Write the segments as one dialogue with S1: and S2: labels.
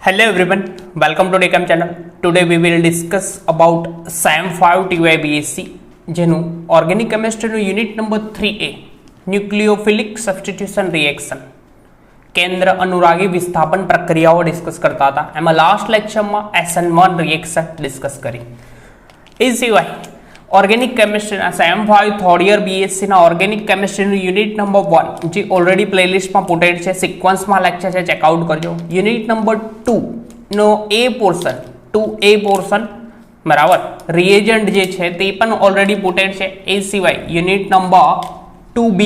S1: Hello everyone, welcome to Decam channel. Today we will discuss about SAM 5 TY BSc જેનું organic કેમિસ્ટ્રીનું unit number 3A nucleophilic substitution reaction કેન્દ્ર અનુરાગી વિસ્થાપન પ્રક્રિયાઓ discuss કરતા હતા. એમાં લાસ્ટ લેક્ચરમાં SN1 રિએક્શન ડિસ્કસ કરી. એ સિવાય ઓર્ગેનિક કેમિસ્ટ્રીના SAM 5 થર્ડ યર બીએસસીના ઓર્ગેનિક કેમિસ્ટ્રીનું યુનિટ નંબર 1 જે ઓલરેડી પ્લેલિસ્ટમાં પુટેડ છે, સિક્વન્સમાં લેક્ચર છે, ચેકઆઉટ કરજો. યુનિટ નંબર 2 નો એ પોર્શન 2A પોર્શન બરાબર રિએજન્ટ જે છે તે પણ ઓલરેડી પુટેડ છે. એ સિવાય યુનિટ નંબર 2B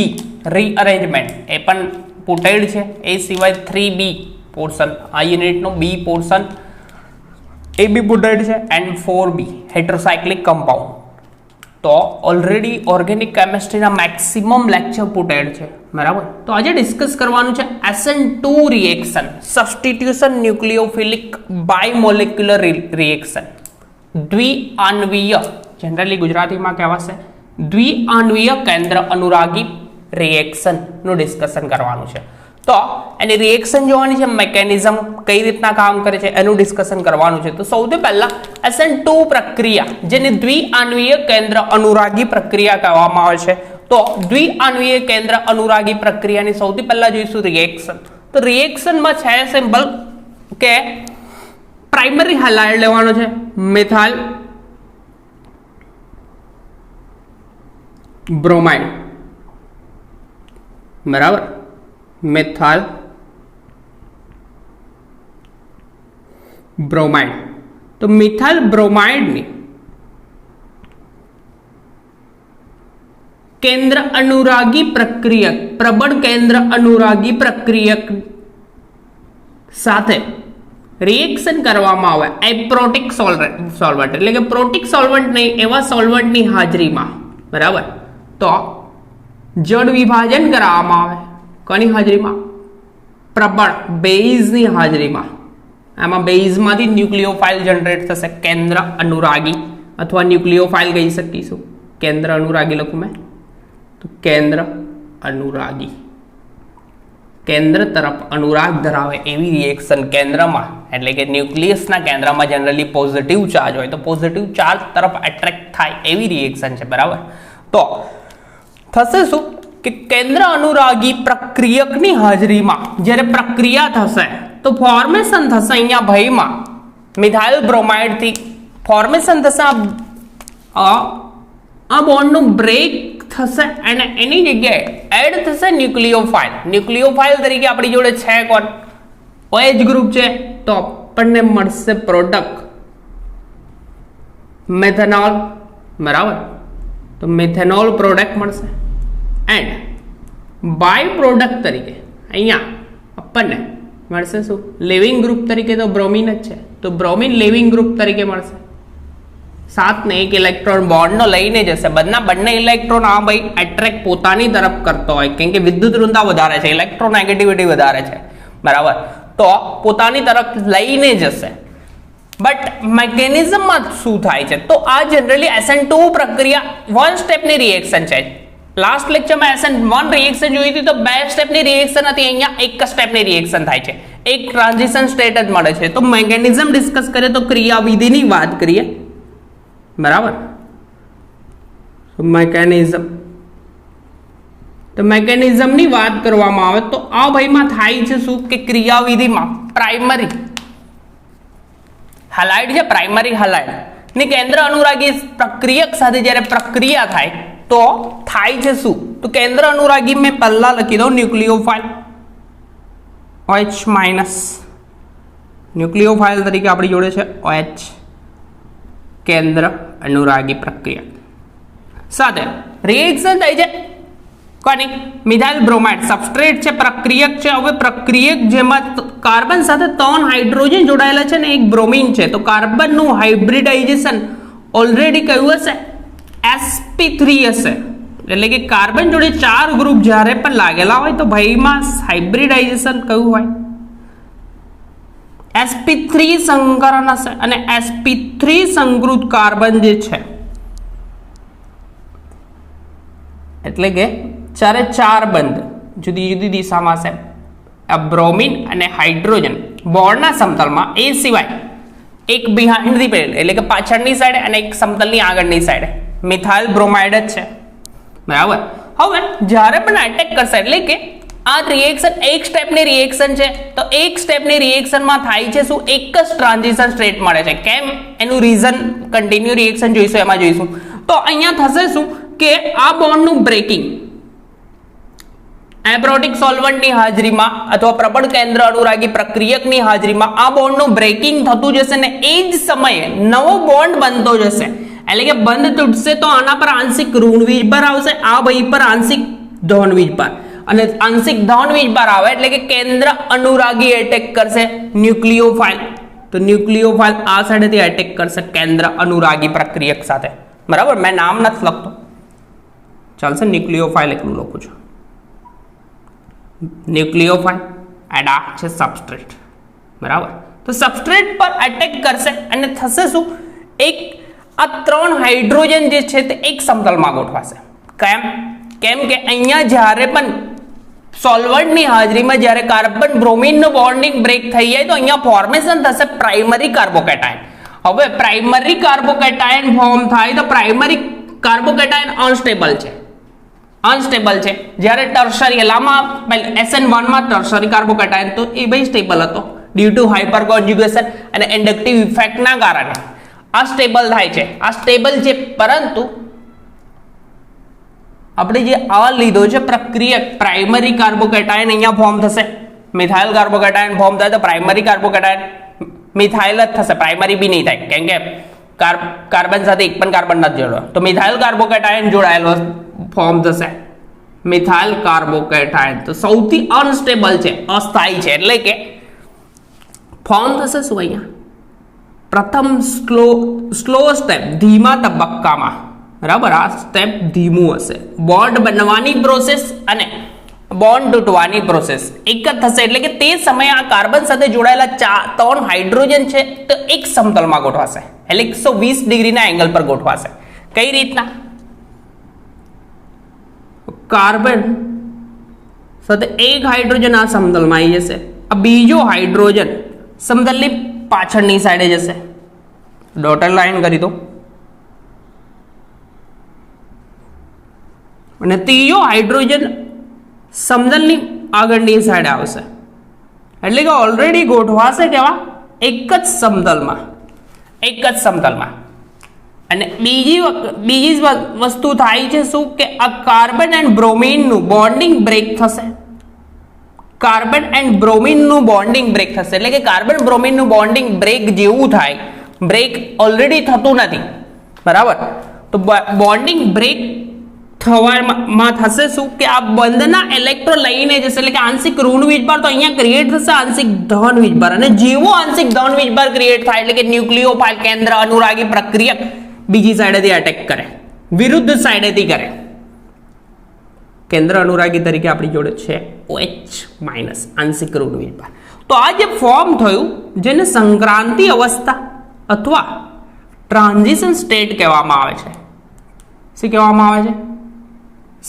S1: રીઅરેન્જમેન્ટ એ પણ પુટેડ છે. એ સિવાય 3B પોર્શન આ યુનિટનો બી પોર્શન એ બી પુટેડ છે એન્ડ 4B હેટ્રોસાયક્લિક કમ્પાઉન્ડ. તો ઓલરેડી ઓર્ગેનિક કેમિસ્ટ્રીના મેક્સિમમ લેક્ચર પુટેડ છે બરાબર. તો આજે ડિસ્કસ કરવાનું છે SN2 reaction substitution nucleophilic bimolecular reaction દ્વિઆણ્વીય, જનરલી ગુજરાતીમાં કહેવાશે દ્વિઆણ્વીય કેન્દ્ર અનુરાગી રિએક્શન નું ડિસ્કશન કરવાનું છે. તો એની રિએક્શન જોવાની છે, મેકેનિઝમ કઈ રીતના કામ કરે છે એનું ડિસ્કશન કરવાનું છે. તો સૌથી પહેલા SN2 પ્રક્રિયા જેને દ્વિઆણ્વીય કેન્દ્ર અનુરાગી પ્રક્રિયા કહેવામાં આવે છે. તો દ્વિઆણ્વીય કેન્દ્ર અનુરાગી પ્રક્રિયાની સૌથી પહેલા જોઈશું રિએક્શન. તો રિએક્શનમાં છે સિમ્પલ કે પ્રાઇમરી હાલાઇડ લેવાનો છે મિથાઇલ બ્રોમાઇડ બરાબર. Methyl bromide. તો મિથાઇલ બ્રોમાઇડની કેન્દ્ર અનુરાગી પ્રક્રિયક પ્રબળ કેન્દ્ર અનુરાગી પ્રક્રિયક સાથે રિએક્શન કરવામાં આવે એપ્રોટિક સોલ્વન્ટ એટલે કે પ્રોટિક સોલ્વન્ટ નહીં એવા સોલ્વન્ટની હાજરીમાં બરાબર. તો જળ વિભાજન કરવામાં આવે કોની હાજરીમાં? પ્રબળ બેઝની હાજરીમાં. આમાં બેઝમાંથી ન્યુક્લિયોફાઇલ જનરેટ થશે કેન્દ્ર અનુરાગી અથવા ન્યુક્લિયોફાઇલ કહી શકીશું. કેન્દ્ર અનુરાગી લખું મેં તો કેન્દ્ર અનુરાગી કેન્દ્ર તરફ અનુરાગ ધરાવે એવી રિએક્શન કેન્દ્રમાં એટલે કે ન્યુક્લિયસના કેન્દ્રમાં જનરલી પોઝિટિવ ચાર્જ હોય તો પોઝિટિવ ચાર્જ તરફ એટ્રેક્ટ થાય એવી રિએક્શન છે બરાબર. તો થશે શું કે કેન્દ્ર અનુરાગી પ્રક્રિયકની હાજરીમાં જ્યારે પ્રક્રિયા થશે તો ફોર્મેશન થશે અહીંયા ભાઈમાં મિથાઇલ બ્રોમાઇડ થી ફોર્મેશન થશે. આ બોન્ડનું બ્રેક થશે અને એની જગ્યાએ એડ થશે ન્યુક્લિયોફાઇલ. ન્યુક્લિયોફાઇલ તરીકે આપણી જોડે છે કોણ? OH ગ્રુપ છે. તો આપણને મળશે પ્રોડક્ટ મેથેનોલ બરાબર. તો મેથેનોલ પ્રોડક્ટ મળશે એન્ડ બાય પ્રોડક્ટ તરીકે અહીંયા આપણને મળશે શું? લિવિંગ ગ્રુપ તરીકે તો બ્રોમિન જ છે તો બ્રોમિન લિવિંગ ગ્રુપ તરીકે મળશે. સાથને એક ઇલેક્ટ્રોન બોન્ડનો લઈને જશે. બંને ઇલેક્ટ્રોન આ ભાઈ એટ્રેક્ટ પોતાની તરફ કરતો હોય કેમ કે વિદ્યુત ઋણતા વધારે છે, ઇલેક્ટ્રોનેગેટિવિટી વધારે છે બરાબર. તો પોતાની તરફ લઈને જશે. બટ મેકેનિઝમમાં શું થાય છે? તો આ જનરલી SN2 પ્રક્રિયા વન સ્ટેપની રિએક્શન છે. લાસ્ટ લેક્ચરમાં SN1 રિએક્શન જોઈ હતી તો 2 સ્ટેપની રિએક્શન હતી. અહીંયા એક જ રિએક્શન થાય છે, એક ટ્રાન્ઝિશન સ્ટેટ જ મળે છે. તો મેકેનિઝમ ડિસ્કસ કરીએ તો ક્રિયાવિધિની વાત કરીએ બરાબર. મેકેનિઝમની વાત કરવામાં આવે તો આ ભાઈમાં થાય છે શું કે ક્રિયાવિધિમાં પ્રાઇમરી હાલાઇડ છે, પ્રાઇમરી હાલાઇડ ની કેન્દ્ર અનુરાગી પ્રક્રિયક સાથે જ્યારે પ્રક્રિયા થાય તો થાય છે શું? તો કેન્દ્ર અનુરાગી મેં પહેલા લખી દઉં ન્યુક્લિયોફાઇલ OH માઇનસ ન્યુક્લિયોફાઇલ તરીકે આપણી જોડે છે OH કેન્દ્ર અનુરાગી પ્રક્રિયા સાથે રિએક્શન થાય છે કોની? મિથાઇલ બ્રોમાઇડ સબસ્ટ્રેટ છે, પ્રક્રિયક છે. હવે પ્રક્રિયક જેમાં કાર્બન સાથે 3 હાઇડ્રોજન જોડાયેલા છે ને એક બ્રોમિન છે. તો કાર્બનનું હાઇબ્રિડાઇઝેશન ઓલરેડી કયું હશે? sp3 હશે. એટલે કે કાર્બન જોડે 4 ગ્રુપ જ્યારે પણ લાગેલા હોય તો ભાઈમાં હાઇબ્રિડાઇઝેશન કયું હોય? sp3 સંકરણ હશે અને sp3 સંકૃત કાર્બન જે છે એટલે કે 4 બંધ જુદી જુદી દિશામાં છે. આ બ્રોમિન અને હાઇડ્રોજન બોર્ડના સમતલમાં એ સિવાય એક બિહાઇન્ડ ધી પ્લેન એટલે કે પાછળની સાઈડ અને એક સમતલની આગળની સાઈડ મિથાઇલ બ્રોમાઇડ જ છે, બરાબર. હવે જ્યારે પણ એટેક કરશે એટલે કે આ રિએક્શન એક સ્ટેપની રિએક્શન છે, તો એક સ્ટેપની રિએક્શનમાં થાય છે શું, એક જ ટ્રાન્ઝિશન સ્ટેટ મળે છે. કેમ? એનું રીઝન કન્ટિન્યુ રિએક્શન જોઈશું, એમાં જોઈશું. તો અહીંયા થશે શું કે આ બોન્ડનું બ્રેકિંગ એબ્રોટિક સોલ્વન્ટની હાજરીમાં અથવા પ્રબળ કેન્દ્ર અનુરાગી પ્રક્રિયકની હાજરીમાં આ બોન્ડનું બ્રેકિંગ થતું જશે ને એ જ સમયે નવો બોન્ડ બનતો જશે. એટલે કે બંધ તૂટશે તો આના પર આંશિક ઋણ વીજભાર આવશે, આ ભાઈ પર આંશિક ધન વીજભાર, અને આંશિક ધન વીજભાર આવે એટલે કે કેન્દ્ર અનુરાગી એટેક કરશે ન્યુક્લિયોફાઇલ. તો ન્યુક્લિયોફાઇલ આ સાઈડેથી એટેક કરશે કેન્દ્ર અનુરાગી પ્રક્રિયક સાથે, બરાબર. મેં નામ નથી લખતો, ચાલશે. ન્યુક્લિયોફાઇલ એટલું લખું છું. ન્યુક્લિયોફાઇલ એન્ડ આ છે સબસ્ટ્રેટ, બરાબર. તો સબસ્ટ્રેટ પર એટેક કરશે અને થશે શું, એક આ 3 હાઇડ્રોજન જે છે તે એક સમતલમાં ગોઠવાશે. કેમ કે અહીંયા જ્યારે પણ સોલ્વન્ટની હાજરીમાં જ્યારે કાર્બન બ્રોમિનનું બોન્ડિંગ બ્રેક થઈ જાય તો અહીંયા ફોર્મેશન થશે પ્રાઇમરી કાર્બોકેટાયન. હવે પ્રાઇમરી કાર્બોકેટાયન ફોર્મ થાય તો પ્રાઇમરી કાર્બોકેટાયન અનસ્ટેબલ છે. જ્યારે ટર્શરી એલામાં SN1 માં ટર્શરી કાર્બોકેટાયન તો એ ભાઈ સ્ટેબલ હતો ડ્યુ ટુ હાઇપર કોન્જ્યુગેશન અને ઇન્ડક્ટિવ ઇફેક્ટના કારણે આ સ્ટેબલ થાય છે, આ સ્ટેબલ છે. પરંતુ આપણે જે આ લીધો છે પ્રક્રિયક પ્રાઇમરી કાર્બોકેટાયન અહીંયા ફોર્મ થશે, મિથાઇલ કાર્બોકેટાયન ફોર્મ થાય તો પ્રાઇમરી કાર્બોકેટાયન મિથાઇલ જ થશે, પ્રાઇમરી બી નહીં થાય. કેમ કે કાર્બન સાથે એક પણ કાર્બન નથી જોડ્યો, તો મિથાઇલ કાર્બોકેટાયન જોડાયેલો ફોર્મ થશે મિથાઇલ કાર્બોકેટાયન. તો સૌથી અનસ્ટેબલ છે, અસ્થાયી છે, એટલે કે ફોર્મ થશે શું અહીંયા પ્રથમ સ્લો સ્ટેપ, ધીમા તબક્કામાં, બરાબર. આ સ્ટેપ ધીમું હશે. બોન્ડ બનવાની પ્રોસેસ અને બોન્ડ તૂટવાની પ્રોસેસ એક જ થશે. એટલે કે તે સમયે આ કાર્બન સાથે જોડાયેલા 3 હાઇડ્રોજન છે તો એક સમતલમાં ગોઠવાશે, એટલે 120 ડિગ્રીના એંગલ પર ગોઠવાશે. કઈ રીતના? કાર્બન સાથે એક હાઇડ્રોજન આ સમતલમાં આવી જશે, આ બીજો હાઇડ્રોજન સમતલની પાછળની સાઈડે જશે. ડોટેડ લાઈન કરી દો. અને ત્રીજો હાઇડ્રોજન સમતલની આગળની સાઈડે આવશે. એટલે કે ઓલરેડી ગોઠવાશે કેવા એક જ સમતલમાં. અને બીજી વસ્તુ થાય છે શું કે આ કાર્બન એન્ડ બ્રોમિનનું બોન્ડિંગ બ્રેક થશે. એટલે કે કાર્બન બ્રોમિનનું બોન્ડિંગ બ્રેક જેવું થાય, બ્રેક ઓલરેડી થતું નથી, બરાબર. તો બોન્ડિંગ બ્રેક થવામાં થશે શું કે આ બંધના ઇલેક્ટ્રોન લઈને જશે, એટલે કે આંશિક ઋણ વીજભાર તો અહીંયા ક્રિએટ થશે આંશિક ધન વીજભાર, અને જેવો આંશિક ધન વીજભાર ક્રિએટ થાય એટલે કે ન્યુક્લિયોફાઇલ કેન્દ્ર અનુરાગી પ્રક્રિયક બીજી સાઈડેથી એટેક કરે, વિરુદ્ધ સાઈડેથી કરે. કેન્દ્ર અનુરાગી તરીકે આપણી જોડે છે OH- આંશિક ઋણ વીજભાર. તો આ જે ફોર્મ થયું જેને સંક્રાંતિ અવસ્થા અથવા ટ્રાન્ઝિશન સ્ટેટ કહેવામાં આવે છે. શું કહેવામાં આવે છે?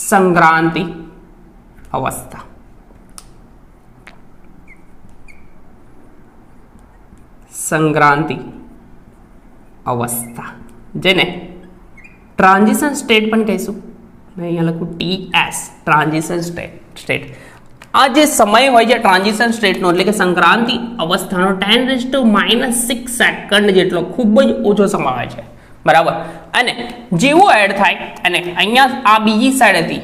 S1: સંક્રાંતિ અવસ્થા. સંક્રાંતિ અવસ્થા જેને ટ્રાન્ઝિશન સ્ટેટ પણ કહીશું. મેં અહીંયા લખું TS, ટ્રાન્ઝિશન સ્ટેટ. આ જે સમય હોય છે ટ્રાન્ઝિશન સ્ટેટનો એટલે કે સંક્રાંતિ અવસ્થાનો 10⁻⁶ સેકન્ડ જેટલો ખૂબ જ ઓછો સમય હોય છે, બરાબર. અને જેવો એડ થાય અને અહીંયા આ બીજી સાઈડેથી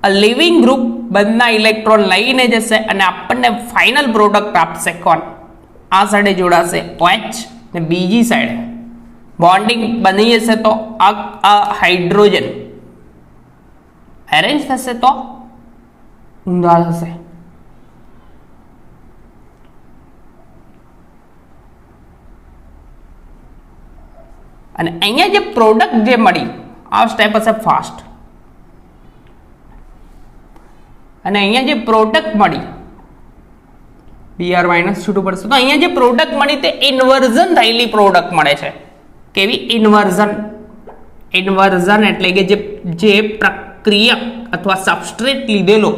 S1: આ લિવિંગ ગ્રુપ બંધના ઇલેક્ટ્રોન લઈને જશે અને આપણને ફાઇનલ પ્રોડક્ટ આપશે. કોણ? આ સાઈડે જોડાશે OH ને બીજી સાઈડે બોન્ડિંગ બની જશે તો આ હાઇડ્રોજન એરેન્જ થશે તો ઊંધા થશે. અને અહીંયા જે પ્રોડક્ટ જે મળી આ સ્ટેપ હશે ફાસ્ટ, અને અહીંયા જે પ્રોડક્ટ મળી Br- છૂટું પડશે તો અહીંયા જે પ્રોડક્ટ મળી તે ઇન્વર્ઝન થયેલી પ્રોડક્ટ મળે છે. કેવી? ઇન્વર્ઝન એટલે કે જે પ્રક્રિયક અથવા સબસ્ટ્રેટ લીધેલો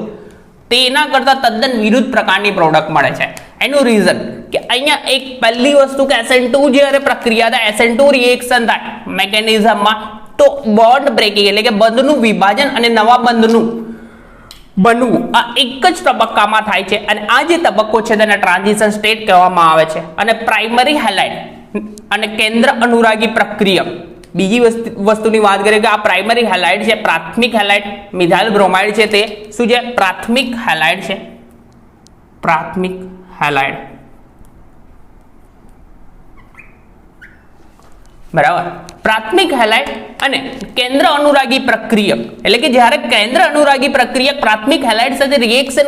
S1: તેના કરતા તદ્દન વિરુદ્ધ પ્રકારની પ્રોડક્ટ મળે છે. એનું રીઝન કે અહીંયા એક પહેલી વસ્તુ કે SN2 જ્યારે પ્રક્રિયા થાય, SN2 રિએક્શન થાય મેકેનિઝમમાં, તો બોન્ડ બ્રેકિંગ એટલે કે બંધનું વિભાજન અને નવા બંધનું બનવું આ એક જ તબક્કામાં થાય છે. અને આ જે તબક્કો છે તેને ટ્રાન્ઝિશન સ્ટેટ કહેવામાં આવે છે. અને પ્રાઇમરી હેલાઇડ અને કેન્દ્ર અનુરાગી પ્રક્રિયક, બીજી વસ્તુની વાત કરીએ કે આ પ્રાઇમરી હેલાઇડ છે, પ્રાથમિક હેલાઇડ મિથાઇલ બ્રોમાઇડ છે, તે શું છે? પ્રાથમિક હેલાઇડ છે. પ્રાથમિક હેલાઇડ, બરાબર. પ્રાથમિક હેલાઇડ અને કેન્દ્ર અનુરાગી પ્રક્રિયક એટલે કે જ્યારે કેન્દ્ર અનુરાગી પ્રક્રિયક પ્રાથમિક હેલાઇડ સાથે રિએક્શન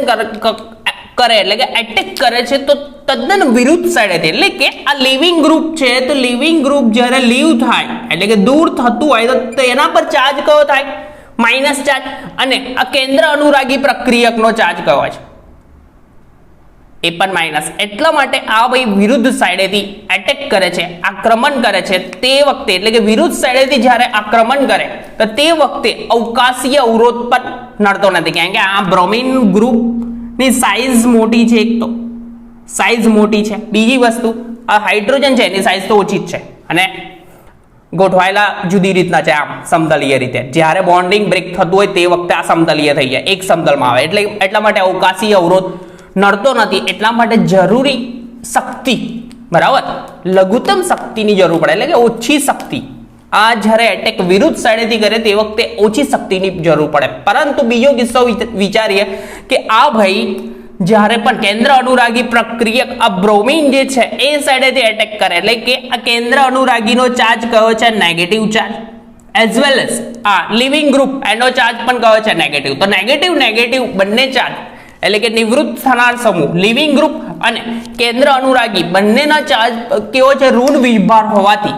S1: કરે એટલે કે એટેક કરે છે તો તદ્દન વિરુદ્ધ સાઈડેથી, એટલે કે આ લિવિંગ ગ્રુપ છે તો લિવિંગ ગ્રુપ જ્યારે લીવ થાય એટલે કે દૂર થતું હોય તો એના પર ચાર્જ કયો થાય? Minus charge. અને આ કેન્દ્ર અનુરાગી પ્રક્રિયકનો ચાર્જ કયો છે? એ પણ માઇનસ. એટલા માટે આ ભાઈ વિરુદ્ધ સાઈડેથી એટેક કરે છે, આક્રમણ કરે છે, તે વખતે એટલે કે વિરુદ્ધ સાઈડેથી જ્યારે આક્રમણ કરે તો તે વખતે અવકાશીય અવરોધ પણ નડતો નથી, કારણ કે આ બ્રોમિન ગ્રુપની સાઇઝ મોટી છે. એક તો સાઇઝ મોટી છે, બીજી વસ્તુ આ હાઇડ્રોજન છે એની સાઇઝ તો ઓછી જ છે અને ગોઠવાયેલા જુદી રીતના છે, આમ સમતલીય રીતે. જ્યારે બોન્ડિંગ બ્રેક થતું હોય તે વખતે આ સમતલીય થઈ જાય, એક સમતલમાં આવે, એટલે એટલા માટે અવકાશીય અવરોધ નડતો નથી. એટલા માટે જરૂરી શક્તિ, બરાબર, લઘુત્તમ શક્તિની જરૂર પડે, એટલે કે ઓછી શક્તિ. આ જ્યારે એટેક વિરુદ્ધ સાઈડેથી કરે તે વખતે ઓછી શક્તિની જરૂર પડે. પરંતુ બીજો કિસ્સો વિચારીએ કે આ ભાઈ જ્યારે પણ કેન્દ્ર અનુરાગી પ્રક્રિયક આ બ્રોમિન જે છે એ સાઈડેથી એટેક કરે એટલે કે આ કેન્દ્ર અનુરાગીનો ચાર્જ કયો છે? Negative charge. As well as આ લિવિંગ ગ્રુપ એનો ચાર્જ પણ કયો છે? નેગેટિવ. તો નેગેટિવ નેગેટિવ બંને ચાર્જ એટલે કે નિવૃત્ત થનાર સમૂહ લિવિંગ ગ્રુપ અને કેન્દ્ર અનુરાગી બંનેના ચાર્જ કેવો છે? ઋણ વિભાર હોવાથી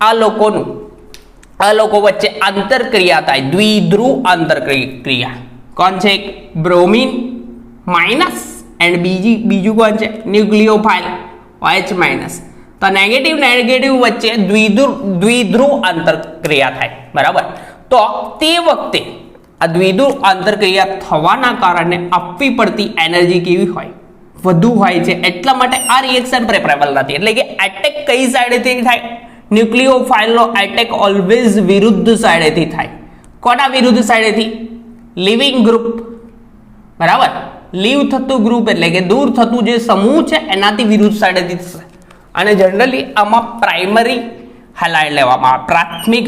S1: આ લોકો વચ્ચે આંતરક્રિયા થાય, દ્વિધ્રુવ આંતરક્રિયા. કોણ છે? બ્રોમિન માઇનસ એન્ડ બીજું કોણ છે? ન્યુક્લિયોફાઇલ OH માઇનસ. તો નેગેટિવ નેગેટિવ વચ્ચે દ્વિધ્રુવ આંતરક્રિયા થાય, બરાબર. તો તે વખતે આ દ્વિધ્રુવ આંતરક્રિયા થવાના કારણે આપવી પડતી એનર્જી કેવી હોય? વધુ હોય છે. એટલા માટે આ રિએક્શન પ્રેફરેબલ નથી. એટલે કે એટેક કઈ સાઈડેથી થાય? ન્યુક્લિયોફાઇલનો એટેક ઓલવેઝ વિરુદ્ધ સાઈડેથી થાય. કોના વિરુદ્ધ સાઈડેથી? લિવિંગ ગ્રુપ, બરાબર. લીવ થતું ગ્રુપ એટલે કે દૂર થતું જે સમૂહ છે એનાથી વિરુદ્ધ સાઈડેથી થશે. અને જનરલી આમાં પ્રાઇમરી હેલાઇડ લેવામાં આવે, પ્રાથમિક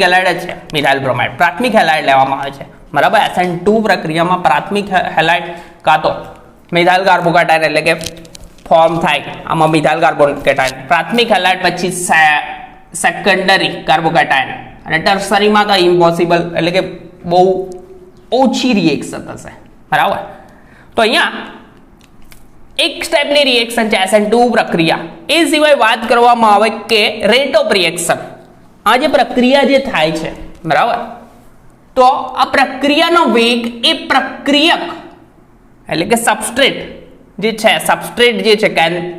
S1: હેલાઇડ જ છે મિથાઇલ બ્રોમાઇડ, પ્રાથમિક હેલાઇડ લેવામાં આવે છે, બરાબર. SN2 પ્રક્રિયામાં પ્રાથમિક હેલાઇડ કાં તો મિથાઇલ કાર્બોકેટાયન એટલે કે ફોર્મ થાય, આમાં મિથાઇલ કાર્બોકેટાયન પ્રાથમિક હેલાઇડ, પછી સેકન્ડરી કાર્બોકેટાયન અને ટર્સરીમાં તો ઇમ્પોસિબલ એટલે કે બહુ ઓછી રિએક્શન થશે, બરાબર. તો અહીંયા એક સ્ટેપની રિએક્શન છે SN2 પ્રક્રિયા. એ સિવાય વાત કરવામાં આવે કે રેટ ઓફ રિએક્શન, આ જે પ્રક્રિયા જે થાય છે, બરાબર, તો આ પ્રક્રિયાનો વેગ એ પ્રક્રિયક એટલે કે સબસ્ટ્રેટ જે છે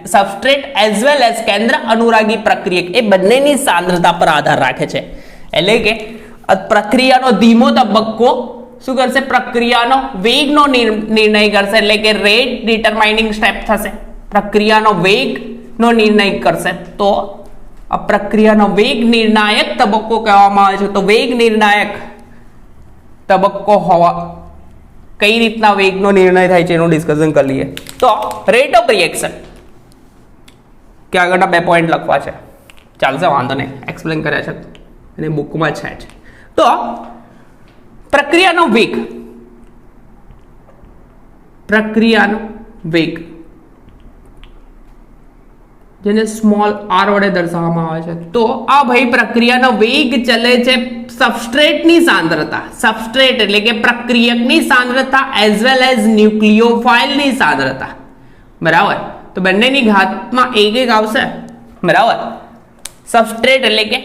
S1: સબસ્ટ્રેટ એઝ વેલ એઝ કેન્દ્ર અનુરાગી પ્રક્રિયક એ બંનેની સાંદ્રતા પર આધાર રાખે છે. એટલે કે પ્રક્રિયાનો ધીમો તબક્કો શું કરશે? પ્રક્રિયાનો વેગનો નિર્ણય કરશે, એટલે કે રેટ ડિટરમાઇનિંગ સ્ટેપ થશે. પ્રક્રિયાનો વેગનો નિર્ણય કરશે તો આ પ્રક્રિયાનો વેગ નિર્ણાયક તબક્કો કહેવામાં આવે છે. તો વેગ નિર્ણાયક તબક્કો હોવા કઈ રીતના વેગનો નિર્ણય થાય છે એનું ડિસ્કશન કરી લઈએ. તો રેટ ઓફ રિએક્શન કે આગળના 2 પોઈન્ટ લખવા છે, ચાલશે, વાંધો નહીં, એક્સપ્લેન કર્યા છે અને બુકમાં છે જ. તો પ્રક્રિયાનો વેગ જેને સ્મોલ r વડે દર્શાવવામાં આવે છે. તો આ ભાઈ પ્રક્રિયાનો વેગ ચલે છે સબસ્ટ્રેટની સાંદ્રતા, સબસ્ટ્રેટ એટલે કે પ્રક્રિયકની સાંદ્રતા એઝ વેલ એઝ ન્યુક્લિયોફાઇલની સાંદ્રતા, બરાબર. તો બંનેની ઘાતમાં એક આવશે, બરાબર. સબસ્ટ્રેટ એટલે કે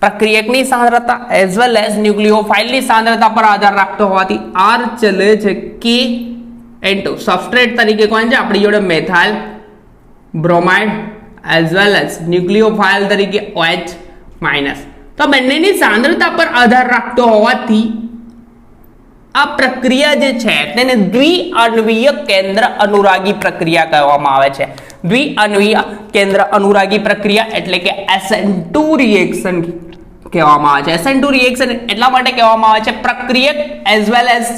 S1: પ્રક્રિયકની સાંદ્રતા એઝ વેલ એઝ ન્યુક્લિયોફાઇલની સાંદ્રતા પર આધાર રાખતો હોવાથી r ચલે છે K**. સબસ્ટ્રેટ તરીકે કોણ છે આપણી જોડે? મેથાઇલ બ્રોમાઇડ એઝ વેલ એઝ ન્યુક્લિયોફાઇલ તરીકે OH માઇનસ. તો બંનેની સાંદ્રતા પર આધાર રાખતો હોવાથી આ પ્રક્રિયા જે છે તેને દ્વિઆણ્વીય કેન્દ્ર અનુરાગી પ્રક્રિયા કહેવામાં આવે છે. દ્વિઆણ્વીય કેન્દ્ર અનુરાગી પ્રક્રિયા એટલે કે SN2 રિએક્શન કહેવામાં આવે છે. SN2 રિએક્શન એટલા માટે કહેવામાં આવે છે પ્રક્રિયક એઝ વેલ એઝ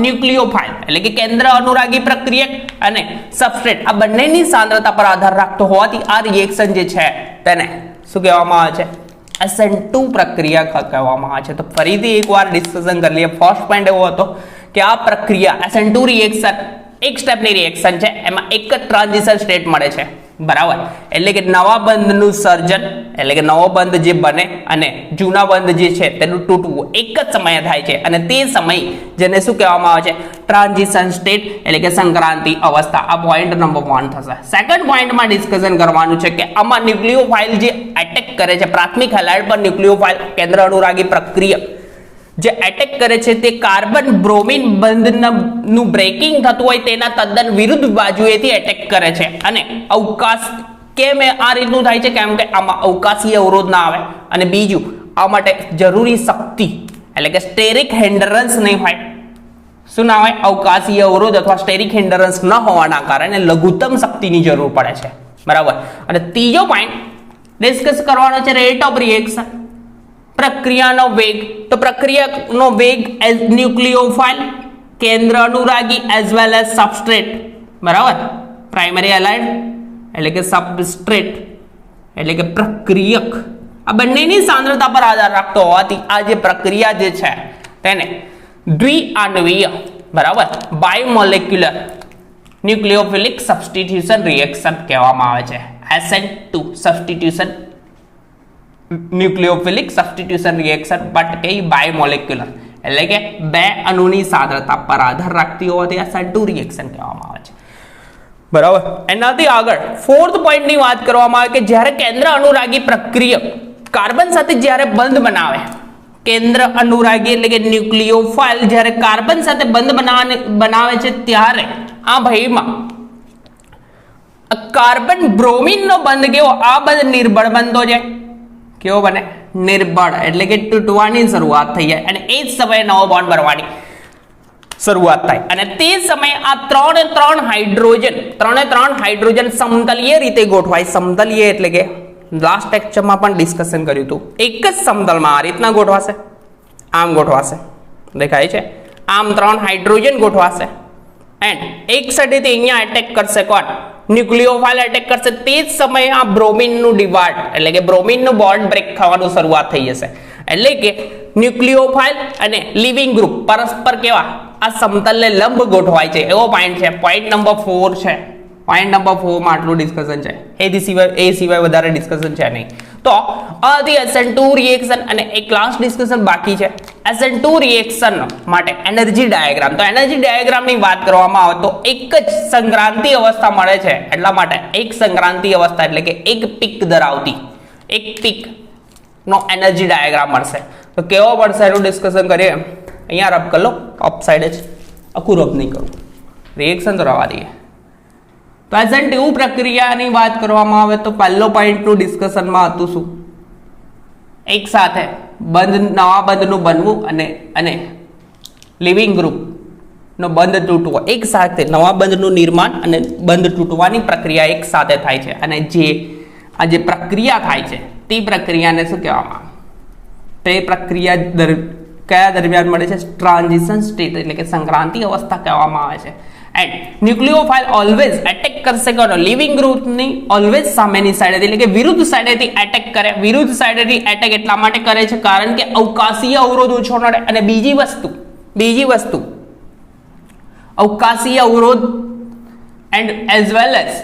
S1: ન્યુક્લિયોફાઇલ એટલે કે કેન્દ્ર અનુરાગી પ્રક્રિયક અને સબસ્ટ્રેટ આ બંનેની સાંદ્રતા પર આધાર રાખતો હોવાથી આ રિએક્શન જે છે તેને શું કહેવામાં આવે છે? SN2 પ્રક્રિયા કહેવામાં આવે છે. તો ફરીથી એકવાર ડિસ્કશન કરી લઈએ. ફર્સ્ટ પોઈન્ટ એવો હતો કે આ પ્રક્રિયા SN2 રિએક્શન એક સ્ટેપની રિએક્શન છે, એમાં એક જ ટ્રાન્ઝિશન સ્ટેટ મળે છે, બરાબર. એટલે કે નવા બંધનું સર્જન એટલે કે નવો બંધ જે બને અને જૂના બંધ જે છે તેનું તૂટવું એક જ સમયે થાય છે અને તે સમય જેને શું કહેવામાં આવે છે? ટ્રાન્ઝિશન સ્ટેટ એટલે કે સંક્રાંતિ અવસ્થા. આ પોઈન્ટ નંબર 1 થશે. સેકન્ડ પોઈન્ટમાં ડિસ્કશન કરવાનું છે કે આમાં ન્યુક્લિયોફાઇલ જે એટેક કરે છે, પ્રાથમિક હેલાઇડ પર ન્યુક્લિયોફાઇલ કેન્દ્ર અનુરાગી પ્રક્રિયા જે એટેક કરે છે તે કાર્બન બ્રોમિન બંધનું બ્રેકિંગ થતું હોય તેના તદ્દન વિરુદ્ધ બાજુએથી એટેક કરે છે અને અવકાશ કેમ આ રીતનું થાય છે? કેમ કે આમાં અવકાશીય અવરોધ ના આવે અને બીજું આ માટે જરૂરી શક્તિ એટલે કે સ્ટેરિક હિન્ડરન્સ નહીં હોય. શું ના હોય? અવકાશીય અવરોધ અથવા સ્ટેરિક હિન્ડરન્સ ન હોવાના કારણે લઘુત્તમ શક્તિની જરૂર પડે છે, બરાબર. અને ત્રીજો પોઈન્ટ ડિસ્કસ કરવાનો છે રેટ ઓફ રિએક્શન, પ્રક્રિયાનો વેગ. તો પ્રક્રિયાનો વેગ એઝ ન્યુક્લિયોફાઇલ કેન્દ્ર અનુરાગી એઝ વેલ એઝ સબસ્ટ્રેટ, બરાબર. પ્રાઇમરી હેલાઇડ એટલે કે સબસ્ટ્રેટ એટલે કે પ્રક્રિયક આ બંનેની સાંદ્રતા પર આધાર રાખતો હોવાથી આ જે પ્રક્રિયા જે છે તેને દ્વિઆણ્વીય, બરાબર, બાયોમોલેક્યુલર ન્યુક્લિયોફિલિક સબસ્ટિટ્યુશન રિએક્શન કહેવામાં આવે છે. SN2 substitution nucleophilic substitution reaction but કઈ બાયોમોલેક્યુલર એટલે કે બે અણુની સાંદ્રતા પર આધાર રાખતી હોવાથી SN2 રિએક્શન કહેવામાં આવે છે, બરાબર. એનાથી આગળ ફોર્થ પોઈન્ટની વાત કરવામાં આવે કે જ્યારે કેન્દ્ર અનુરાગી પ્રક્રિયક કાર્બન સાથે જ્યારે બંધ બનાવે, કેન્દ્ર અનુરાગી એટલે કે ન્યુક્લિયોફાઇલ જ્યારે કાર્બન સાથે બંધ બનાવે છે ત્યારે આ ભાઈમાં કાર્બન બ્રોમિન નો બંધ કેવો? આ બંધ નિર્બળ બનતો જાય. કેવો બને? નિર્બળ એટલે કે તૂટવાની શરૂઆત થઈ જાય અને એ જ સમયે નવો બોન્ડ બનવાની શરૂઆત થાય અને તે સમયે આ ત્રણ હાઇડ્રોજન સમતલીય રીતે ગોઠવાય. સમતલીય એટલે કે લાસ્ટ લેક્ચરમાં પણ ડિસ્કશન કર્યું હતું. એક જ સમતલમાં આ રીતના ગોઠવાશે, આમ ગોઠવાશે, દેખાય છે? આમ 3 હાઇડ્રોજન ગોઠવાશે એન્ડ એક સાઈડેથી અહીંયા એટેક કરશે કોણ? ન્યુક્લિયોફાઇલ એટેક કરશે. તે જ સમયે આ બ્રોમિનનું ડિવાર્ટ એટલે કે બ્રોમિનનું બોન્ડ બ્રેક થવાનું શરૂઆત થઈ જશે. એટલે કે ન્યુક્લિયોફાઇલ અને લિવિંગ ગ્રુપ પરસ્પર કેવા? આ સમતલને લંબ ગોઠવાય છે, એવો પોઈન્ટ છે. પોઈન્ટ નંબર 4 છે. પોઈન્ટ નંબર 4 માં આટલું ડિસ્કશન છે. એ સિવાય વધારે ડિસ્કશન છે નહીં. તો આથી SN2 રિએક્શન અને એક લાસ્ટ ડિસ્કશન બાકી છે. SN2 રિએક્શન માટે એનર્જી ડાયાગ્રામ. તો એનર્જી ડાયાગ્રામની વાત કરવામાં આવે તો એક જ સંક્રાંતિ અવસ્થા મળે છે, એટલા માટે એક સંક્રાંતિ અવસ્થા એટલે કે એક પીક ધરાવતી એક પીક નો એનર્જી ડાયાગ્રામ મળશે. તો કેવો પડશે એનું ડિસ્કશન કરીએ. અહીંયા રબ કરી લો, અપ સાઈડ જ, આખું રબ નહીં કરું, રિએક્શન તો રવા દઈએ. તો SN2 પ્રક્રિયાની વાત કરવામાં આવે તો પહેલો પોઈન્ટનું ડિસ્કશનમાં હતું શું? એક સાથે નવા બંધનું બનવું અને લિવિંગ ગ્રુપનો બંધ તૂટવો, એક સાથે નવા બંધનું નિર્માણ અને બંધ તૂટવાની પ્રક્રિયા એક સાથે થાય છે અને આ જે પ્રક્રિયા થાય છે તે પ્રક્રિયાને શું કહેવામાં આવે? તે પ્રક્રિયા કયા દરમિયાન મળે છે? ટ્રાન્ઝિશન સ્ટેટ એટલે કે સંક્રાંતિ અવસ્થા કહેવામાં આવે છે. એન્ડ ન્યુક્લિયોફાઇલ ઓલવેઝ એટેક કરશે કોનો? લિવિંગ ગ્રુપની ઓલવેઝ સામેની સાઈડે એટલે કે વિરુદ્ધ સાઈડેથી એટેક કરે. વિરુદ્ધ સાઈડેથી એટેક એટલા માટે કરે છે કારણ કે અવકાશીય અવરોધ ઓછો નડે અને બીજી વસ્તુ અવકાશીય અવરોધ એન્ડ એઝ વેલ એઝ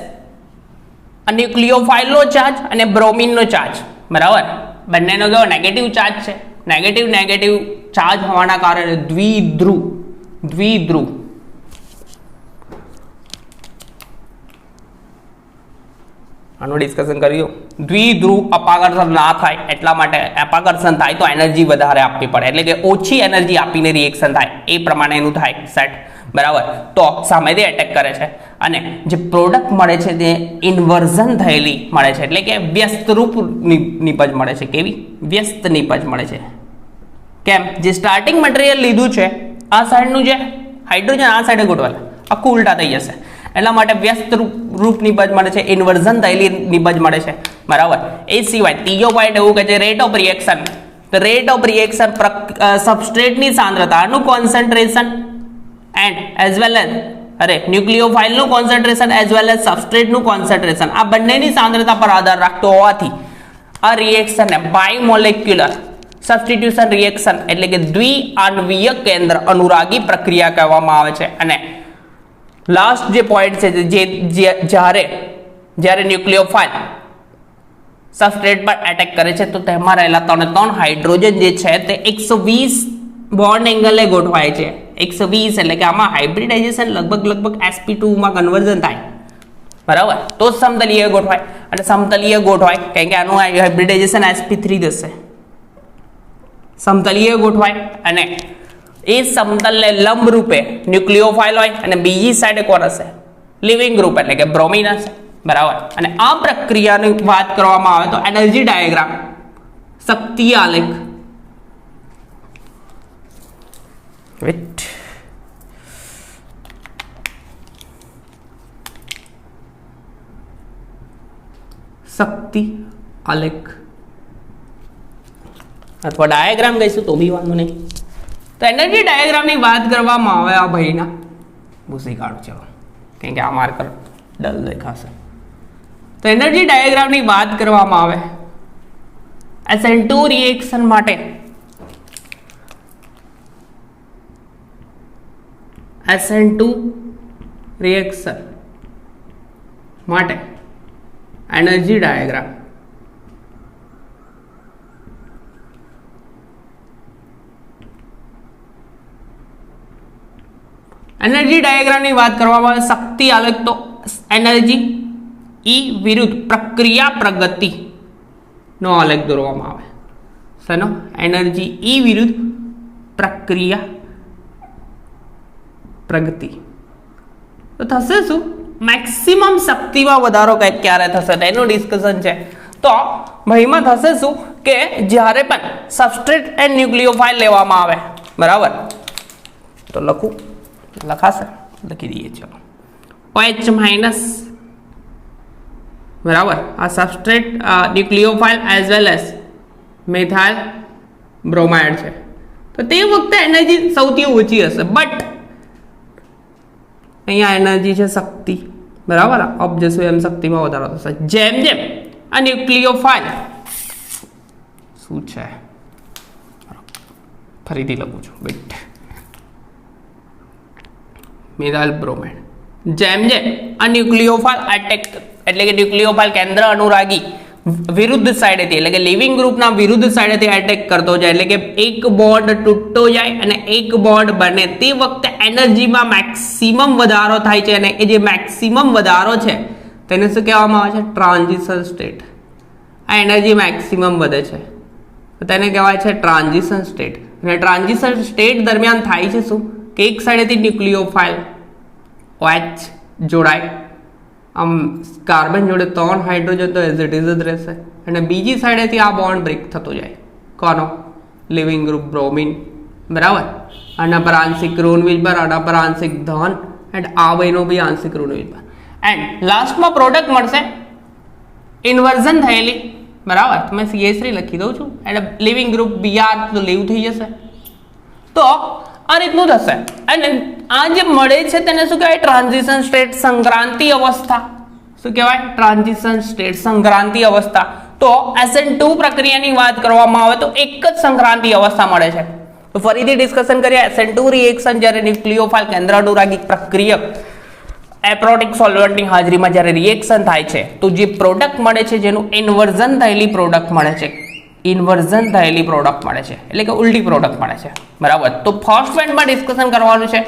S1: ન્યુક્લિયોફાઇલનો ચાર્જ અને બ્રોમિનનો ચાર્જ, બરાબર, બંનેનો કેવો? નેગેટિવ ચાર્જ છે. નેગેટિવ ચાર્જ હોવાના કારણે દ્વિધ્રુવ આનું ડિસ્કશન કર્યું. દ્વિધ્રુવ અપાકર્ષણ ના થાય એટલા માટે અપાકર્ષણ થાય તો એનર્જી વધારે આપવી પડે એટલે કે ઓછી એનર્જી આપીને રિએક્શન થાય એ પ્રમાણે એનું થાય સેટ, બરાબર. તો સામેથી એટેક કરે છે અને જે પ્રોડક્ટ મળે છે તે ઇન્વર્ઝન થયેલી મળે છે એટલે કે વ્યસ્ત રૂપ નિપજ મળે છે. કેવી? વ્યસ્ત નિપજ મળે છે. કેમ? જે સ્ટાર્ટિંગ મટીરિયલ લીધું છે આ સાઈડનું જે હાઇડ્રોજન આ સાઈડે ગોઠવાયેલા આખું ઉલટા થઈ જશે, એટલા માટે વ્યસ્ત રૂપ નિબંધ મળે છે, ઇન્વર્ઝન થયેલી નિબંધ મળે છે, બરાબર. એ સિવાય ત્રીજો પોઈન્ટ એવું કહે છે rate of reaction. Rate of reaction સબસ્ટ્રેટની સાંદ્રતાનું concentration and as well as ન્યુક્લિયોફાઇલનું કોન્સન્ટ્રેશન એઝ વેલ એઝ સબસ્ટ્રેટનું કોન્સન્ટ્રેશન આ બંનેની સાંદ્રતા પર આધાર રાખતો હોવાથી આ રિએક્શનને બાયમોલેક્યુલર સબસ્ટિટ્યુશન રિએક્શન એટલે કે દ્વિઆણ્વીય કેન્દ્ર અનુરાગી પ્રક્રિયા કહેવામાં આવે છે. અને લાસ્ટ જે પોઈન્ટ છે જે જ્યારે ન્યુક્લિયોફાઇલ સબસ્ટ્રેટ પર એટેક કરે છે તો તેમાં રહેલા 3 હાઇડ્રોજન જે છે તે 120 બોન્ડ એંગલે ગોઠવાય છે. 120 એટલે કે આમાં હાઇબ્રિડાઇઝેશન લગભગ sp2 માં કન્વર્ઝન થાય, બરાબર, તો સમતલીય ગોઠવાય. અને સમતલીય ગોઠવાય કારણ કે આનું હાઇબ્રિડાઇઝેશન sp3 થશે, સમતલીય ગોઠવાય. અને એ સમતલને લંબ રૂપે ન્યુક્લિયોફાઇલ હોય અને બીજી સાઈડે કોણ હશે? લિવિંગ ગ્રુપ એટલે કે બ્રોમિન હશે, બરાબર. અને આ પ્રક્રિયાની વાત કરવામાં આવે તો એનર્જી ડાયાગ્રામ, શક્તિ આલેખ શક્તિ આલેખ અથવા ડાયાગ્રામ કહીશું તો બી વાંધો નહીં. તો એનર્જી ડાયાગ્રામની વાત કરવામાં આવે આ ભાઈના ભૂસી કાઢું, ચલો કેમ કે આ માર્કર ડલ દેખાશે. તો એનર્જી ડાયાગ્રામની વાત કરવામાં આવે SN2 રિએક્શન માટે SN2 રિએક્શન માટે એનર્જી ડાયાગ્રામ એનર્જી ડાયાગ્રામની વાત કરવામાં આવે શક્તિ આલેખ તો એનર્જી E વિરુદ્ધ પ્રક્રિયા પ્રગતિ નો આલેખ દોરવામાં આવે. શેનો? એનર્જી E વિરુદ્ધ પ્રક્રિયા પ્રગતિ. તો થશે શું? મેક્સિમમ શક્તિમાં વધારો કંઈક ક્યારે થશે તેનું ડિસ્કશન છે. તો ભાઈમાં થશે શું કે જ્યારે પણ સબસ્ટ્રેટ એન્ડ ન્યુક્લિયોફાઇલ લેવામાં આવે, બરાબર, તો લખાશે, લખી દઈએ, ચલો OH માઇનસ, બરાબર, આ substrate nucleophile as well as methyl bromide છે. તો તે વખતે એનર્જી સૌથી ઓછી હશે, બટ અહીંયા એનર્જી છે શક્તિ, બરાબર, અપ જશું એમ શક્તિમાં વધારો થશે. જેમ જેમ આ ન્યુક્લિયોફાઇલ શું છે, ફરીથી લખું છું, વેટ, મેથાઇલ બ્રોમાઇડ, જેમ જેમ આ ન્યુક્લિયોફાઇલ એટેક એટલે કે ન્યુક્લિયોફાઇલ કેન્દ્ર અનુરાગી વિરુદ્ધ સાઈડેથી એટલે કે લિવિંગ ગ્રુપના વિરુદ્ધ સાઈડેથી એટેક કરતો જાય એટલે કે એક બોન્ડ તૂટતો જાય અને એક બોન્ડ બને, તે વખતે એનર્જીમાં મેક્સિમમ વધારો થાય છે. અને એ જે મેક્સિમમ વધારો છે તેને શું કહેવામાં આવે છે? Transition state. આ એનર્જી મેક્સિમમ વધે છે તો તેને કહેવાય છે ટ્રાન્ઝિશન સ્ટેટ. અને ટ્રાન્ઝિશન સ્ટેટ દરમિયાન થાય છે શું કે એક સાઈડેથી ન્યુક્લિયોફાઇલ OH જોડાય, આમ કાર્બન જોડે 3 હાઇડ્રોજન તો એઝ ઇટ ઇઝ જ રહેશે, અને બીજી સાઈડેથી આ બોન્ડ બ્રેક થતો જાય, કોનો? લિવિંગ ગ્રુપ બ્રોમિન, બરાબર, આના પર આંશિક ઋણ વીજભાર, આના પર આંશિક ધન, એન્ડ આ બેનો બી આંશિક ઋણ વીજભાર, એન્ડ લાસ્ટમાં પ્રોડક્ટ મળશે ઇન્વર્ઝન થયેલી, બરાબર, મેં CH3 લખી દઉં છું, એન્ડ લિવિંગ ગ્રુપ Br તો લીવ થઈ જશે. તો આ રીતનું થશે. અને આ જે મળે છે તેને શું કહેવાય? ટ્રાન્ઝિશન સ્ટેટ, સંક્રાંતિ અવસ્થા. શું કહેવાય? ટ્રાન્ઝિશન સ્ટેટ, સંક્રાંતિ અવસ્થા. તો SN2 પ્રક્રિયાની વાત કરવામાં આવે તો એક જ સંક્રાંતિ અવસ્થા મળે છે. તો ફરીથી ડિસ્કશન કરીએ. SN2 રિએક્શન જ્યારે ન્યુક્લિયોફાઇલ કેન્દ્ર અનુરાગી પ્રક્રિયક એપ્રોટિક સોલ્વન્ટની હાજરીમાં જ્યારે રિએક્શન થાય છે તો જે પ્રોડક્ટ મળે છે જેનું ઇન્વર્ઝન થયેલી પ્રોડક્ટ મળે છે, ઇન્વર્ઝન થયેલી પ્રોડક્ટ મળે છે એટલે કે ઉલટી પ્રોડક્ટ મળે છે, બરાબર. તો ફર્સ્ટ પોઈન્ટમાં ડિસ્કશન કરવાનું છે,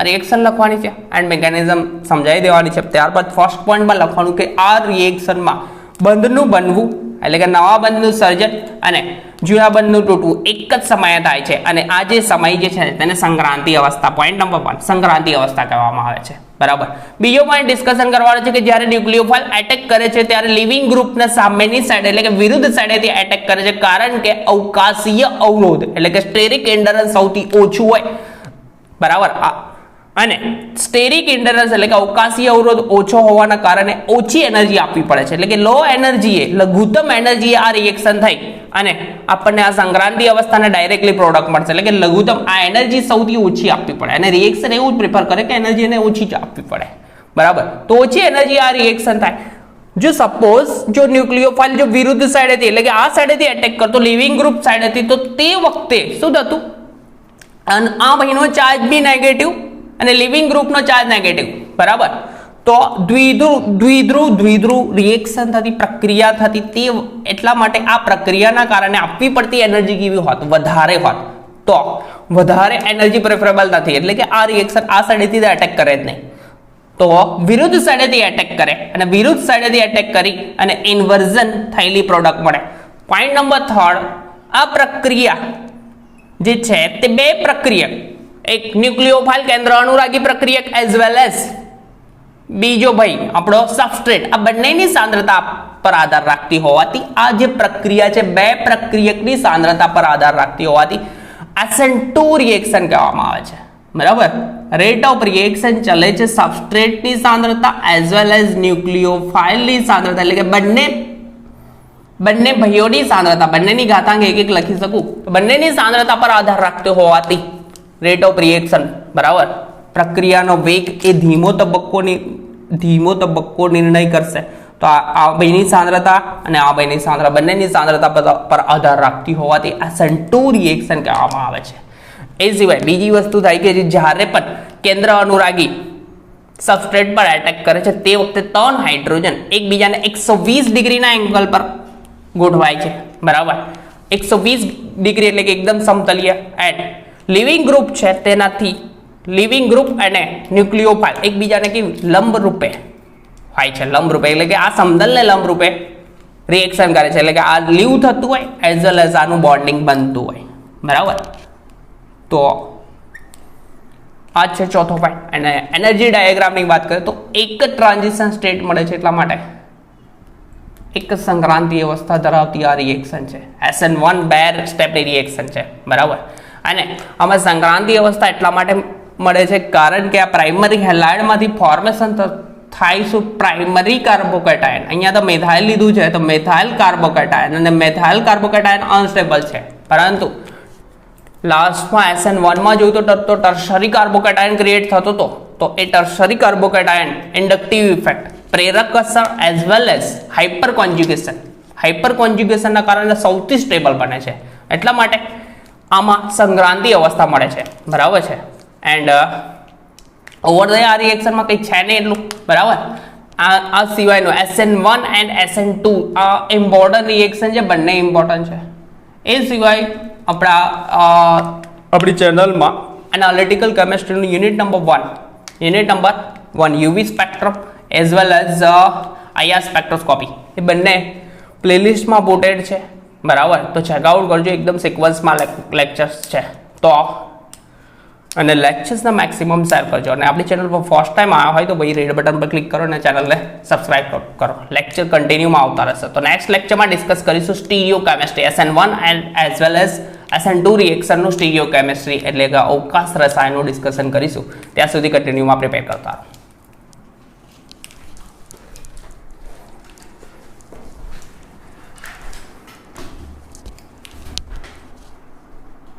S1: રિએક્શન લખવાની છે એન્ડ મિકેનિઝમ સમજાવી દેવાની છે. ત્યારબાદ ફર્સ્ટ પોઈન્ટમાં લખવાનું કે આ રિએક્શનમાં બંધનું બનવું એટલે કે નવા બંધનું સર્જન અને જૂના બંધનું તૂટવું એક જ સમયે થાય છે અને આ જે સમય જે છે તેને સંક્રાંતિ અવસ્થા, પોઈન્ટ નંબર 1 સંક્રાંતિ અવસ્થા કહેવામાં આવે છે, બરાબર. બીજો પોઈન્ટ ડિસ્કશન કરવાનો છે કે જ્યારે ન્યુક્લિયોફાઇલ એટેક કરે છે ત્યારે લિવિંગ ગ્રુપના સામેની સાઈડ એટલે કે વિરુદ્ધ સાઈડેથી એટેક કરે છે, કારણ કે અવકાશીય અવરોધ એટલે કે સ્ટેરિક એન્ડરન્સ સૌથી ઓછું હોય, બરાબર. અને સ્ટેરિક ઇન્ડરન્સ એટલે કે અવકાશીય અવરોધ ઓછો હોવાના કારણે ઓછી એનર્જી આપવી પડે છે, એટલે કે લો એનર્જીએ લઘુત્તમ એનર્જીએ આ રિએક્શન થઈ અને આપણને આ સંક્રાંતિ અવસ્થાને ડાયરેક્ટલી પ્રોડક્ટ મળશે, એટલે કે લઘુત્તમ આ એનર્જી સૌથી ઓછી આપવી પડે અને રિએક્શન એવું જ પ્રિફર કરે કે એનર્જી એને ઓછી જ આપવી પડે, બરાબર. તો ઓછી એનર્જી આ રિએક્શન થાય. જો સપોઝ જો ન્યુક્લિયોફાઇલ જો વિરુદ્ધ સાઈડેથી એટલે કે આ સાઈડેથી એટેક કરતો લિવિંગ ગ્રુપ સાઈડેથી, તો તે વખતે શું થતું, અને આ ભાઈનો ચાર્જ બી નેગેટિવ અને લિવિંગ ગ્રુપનો ચાર્જ નેગેટિવ, બરાબર. તો દ્વિધ્રુવ રિએક્શન થતી, પ્રક્રિયા થતી, તે એટલા માટે આ પ્રક્રિયાના કારણે આપવી પડતી એનર્જી કેવી હોત, વધારે હોત. તો વધારે એનર્જી પ્રેફરેબલ નથી, એટલે કે આ રિએક્શન આ સાઈડેથી એટેક કરે જ નહીં, તો વિરુદ્ધ સાઈડેથી એટેક કરે અને વિરુદ્ધ સાઈડેથી એટેક કરી અને ઇન્વર્ઝન થયેલી પ્રોડક્ટ મળે. પોઈન્ટ નંબર 3, આ પ્રક્રિયા જે છે તે બે પ્રક્રિયા, એક ન્યુક્લિયોફાઇલ કેન્દ્ર અનુરાગી પ્રક્રિયક એઝ વેલ એઝ બીજો ભાઈ આપણો સબસ્ટ્રેટ, આ બંનેની સાંદ્રતા પર આધાર રાખતી હોવાથી આ જે પ્રક્રિયા છે બે પ્રક્રિયકની સાંદ્રતા પર આધાર રાખતી હોવાથી SN2 રિએક્શન કહેવામાં આવે છે, બરાબર. રેટ ઓફ રિએક્શન ચલે છે સબસ્ટ્રેટની સાંદ્રતા એઝ વેલ એઝ ન્યુક્લિયોફાઇલની સાંદ્રતા, એટલે કે બંને ભાઈઓની સાંદ્રતા, બંનેની ઘાતાંક એક એક લખી શકું, બંનેની સાંદ્રતા પર આધાર રાખતો હોવાથી રેટ ઓફ રિએક્શન, બરાબર, પ્રક્રિયાનો વેગ એ ધીમો તબક્કો નિર્ણય કરશે. તો આ બેની સાંદ્રતા અને આ બેની સાંદ્રતા બંનેની સાંદ્રતા પર આધાર રાખતી હોવાથી SN2 રિએક્શન કહેવામાં આવે છે. એ સિવાય બીજી વસ્તુ થાય કે જ્યારે પણ કેન્દ્ર અનુરાગી સબસ્ટ્રેટ પર એટેક કરે છે તે વખતે 3 હાઇડ્રોજન એકબીજાને 120 ડિગ્રીના એંગલ પર ગોઠવાય છે, બરાબર. 120 ડિગ્રી એટલે કે એકદમ સમતલીય. એન્ડ લિવિંગ ગ્રુપ છે તેનાથી લિવિંગ ગ્રુપ અને ન્યુક્લિયોફાઇલ એકબીજાને કેવી લંબ રૂપે હોય છે, લંબ રૂપે એટલે કે આ સમતલને લંબ રૂપે રિએક્શન કરે છે, એટલે કે આ લીવ થતું હોય એઝ વેલ એઝ આનું બોન્ડિંગ બનતું હોય, બરાબર. તો આ છે ચોથો પોઈન્ટ. અને એનર્જી ડાયાગ્રામની વાત કરીએ તો એક જ ટ્રાન્ઝિશન સ્ટેટ મળે છે, એટલા માટે એક જ સંક્રાંતિ અવસ્થા ધરાવતી આ રિએક્શન છે, SN1 બે સ્ટેપની રિએક્શન છે, બરાબર. અને આમાં સંક્રાંતિ અવસ્થા એટલા માટે મળે છે કારણ કે આ પ્રાઇમરી હેલાઇડમાંથી ફોર્મેશન થાય શું, પ્રાઇમરી કાર્બોકેટાયન. અહીંયા તો મેથાઇલ લીધું છે, તો મેથાઇલ કાર્બોકેટાયન અને મેથાઇલ કાર્બોકેટાયન અનસ્ટેબલ છે, પરંતુ લાસ્ટમાં SN1 માં જોયું તો ટર્શરી કાર્બોકેટાયન ક્રિએટ થતો હતો, તો એ ટર્શરી કાર્બોકેટાયન ઇન્ડક્ટિવ ઇફેક્ટ, પ્રેરક અસર એઝ વેલ એઝ હાઇપર કોન્જ્યુગેશનના કારણે સૌથી સ્ટેબલ બને છે, એટલા માટે આમાં સંક્રાંતિ અવસ્થા મળે છે, બરાબર છે. એન્ડ ઓવર ધ આ રિએક્શનમાં કંઈ છે નહીં એટલું, બરાબર. આ સિવાયનું SN1 એન્ડ SN2 આ ઇમ્પોર્ટન્ટ રિએક્શન છે, બંને ઇમ્પોર્ટન્ટ છે. એ સિવાય આપણી ચેનલમાં એનાલિટિકલ કેમિસ્ટ્રીનું unit number 1 UV spectrum as well as IR spectroscopy એ બંને પ્લેલિસ્ટમાં પોટેડ છે, બરાબર. તો ચેકઆઉટ કરજો, એકદમ સિક્વન્સમાં લેક્ચર્સ છે. તો અને લેક્ચર્સના મેક્સિમમ શેર કરજો અને આપણી ચેનલ પર ફર્સ્ટ ટાઈમ આવ્યા હોય તો ભાઈ રેડ બટન પર ક્લિક કરો અને ચેનલને સબસ્ક્રાઇબ કરો. લેક્ચર કન્ટિન્યુમાં આવતા રહેશે. તો નેક્સ્ટ લેક્ચરમાં ડિસ્કસ કરીશું stereochemistry, SN1 and as well as SN2 રિએક્શનનું સ્ટીરિયો કેમિસ્ટ્રી એટલે કે અવકાશ રસાયણનું ડિસ્કશન કરીશું. ત્યાં સુધી કન્ટિન્યુમાં પ્રિપેર કરતા રહો.